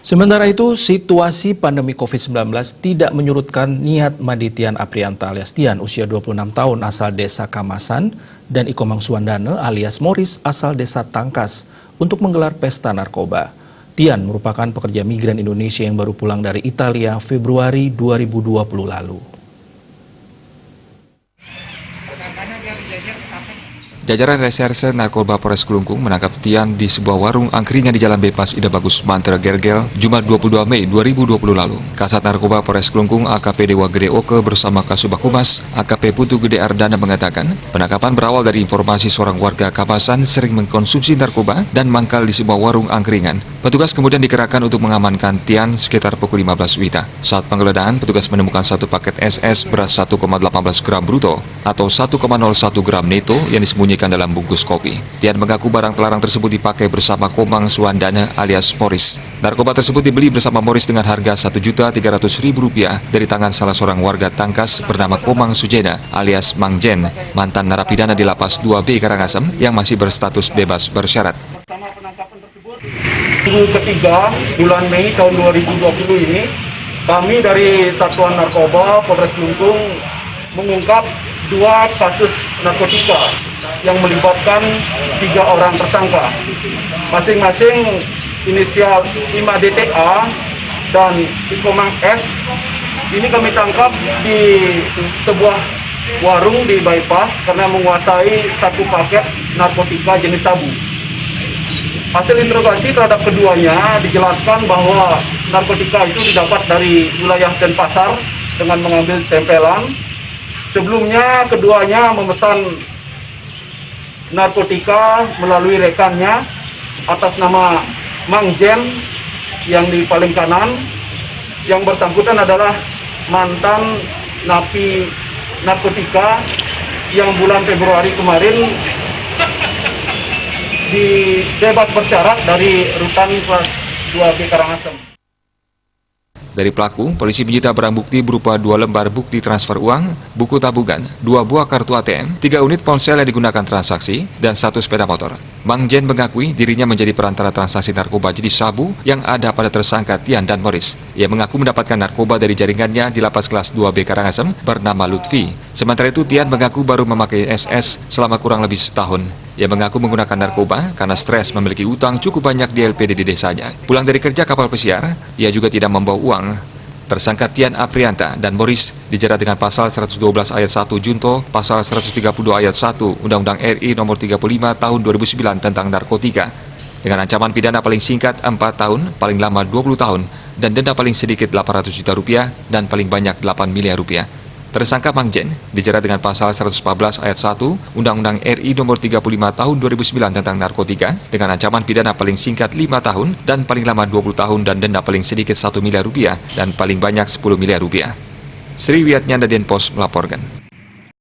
Sementara itu, situasi pandemi COVID-19 tidak menyurutkan niat Maditian Aprianta alias Tian, usia 26 tahun, asal desa Kamasan, dan Ikomang Suandane alias Morris, asal desa Tangkas, untuk menggelar pesta narkoba. Tian merupakan pekerja migran Indonesia yang baru pulang dari Italia Februari 2020 lalu. Jajaran Reserse Narkoba Polres Kelungkung menangkap Tian di sebuah warung angkringan di Jalan Bebas Ida Bagus, Banter Gergel, Jumat 22 Mei 2020 lalu. Kasat Narkoba Polres Kelungkung AKP Dewa Gede Oke bersama Kasubag Humas AKP Putu Gede Ardana mengatakan, penangkapan berawal dari informasi seorang warga Kamasan sering mengkonsumsi narkoba dan mangkal di sebuah warung angkringan. Petugas kemudian dikerahkan untuk mengamankan Tian sekitar pukul 15 WITA. Saat penggeledahan, petugas menemukan satu paket SS beras 1,18 gram bruto atau 1,01 gram neto yang disembunyikan dalam bungkus kopi. Tian mengaku barang terlarang tersebut dipakai bersama Komang Suandane alias Morris. Narkoba tersebut dibeli bersama Morris dengan harga Rp1.300.000 dari tangan salah seorang warga Tangkas bernama Komang Sujena alias Mang Jen, mantan narapidana di Lapas 2B Karangasem yang masih berstatus bebas bersyarat. Minggu ketiga bulan Mei tahun 2020 ini, kami dari Satuan Narkoba Polres Kelungkung mengungkap 2 kasus narkotika yang melibatkan 3 orang tersangka, masing-masing inisial IMA-DTA dan Ikomang S. Ini kami tangkap di sebuah warung di bypass karena menguasai 1 paket narkotika jenis sabu. Hasil interogasi terhadap keduanya dijelaskan bahwa narkotika itu didapat dari wilayah Denpasar dengan mengambil tempelan. Sebelumnya keduanya memesan narkotika melalui rekannya atas nama Mang Jen yang di paling kanan. Yang bersangkutan adalah mantan napi narkotika yang bulan Februari kemarin dibebas bersyarat dari rutan kelas 2B Karangasem. Dari pelaku, polisi menyita barang bukti berupa 2 lembar bukti transfer uang, buku tabungan, 2 buah kartu ATM, 3 unit ponsel yang digunakan transaksi, dan 1 sepeda motor. Mang Jen mengakui dirinya menjadi perantara transaksi narkoba jenis sabu yang ada pada tersangka Tian dan Morris. Ia mengaku mendapatkan narkoba dari jaringannya di Lapas kelas 2B Karangasem bernama Lutfi. Sementara itu, Tian mengaku baru memakai SS selama kurang lebih setahun. Ia mengaku menggunakan narkoba karena stres memiliki utang cukup banyak di LPD di desanya. Pulang dari kerja kapal pesiar, ia juga tidak membawa uang. Tersangka Tian Aprianta dan Morris dijerat dengan pasal 112 ayat 1 Junto, pasal 132 ayat 1 Undang-Undang RI nomor 35 tahun 2009 tentang narkotika. Dengan ancaman pidana paling singkat 4 tahun, paling lama 20 tahun, dan denda paling sedikit Rp800 juta dan paling banyak Rp8 miliar. Tersangka Mang Jen dijerat dengan pasal 114 ayat 1 Undang-Undang RI nomor 35 tahun 2009 tentang narkotika dengan ancaman pidana paling singkat 5 tahun dan paling lama 20 tahun dan denda paling sedikit Rp1 miliar dan paling banyak Rp10 miliar. Sri Wiatnya Denpos melaporkan.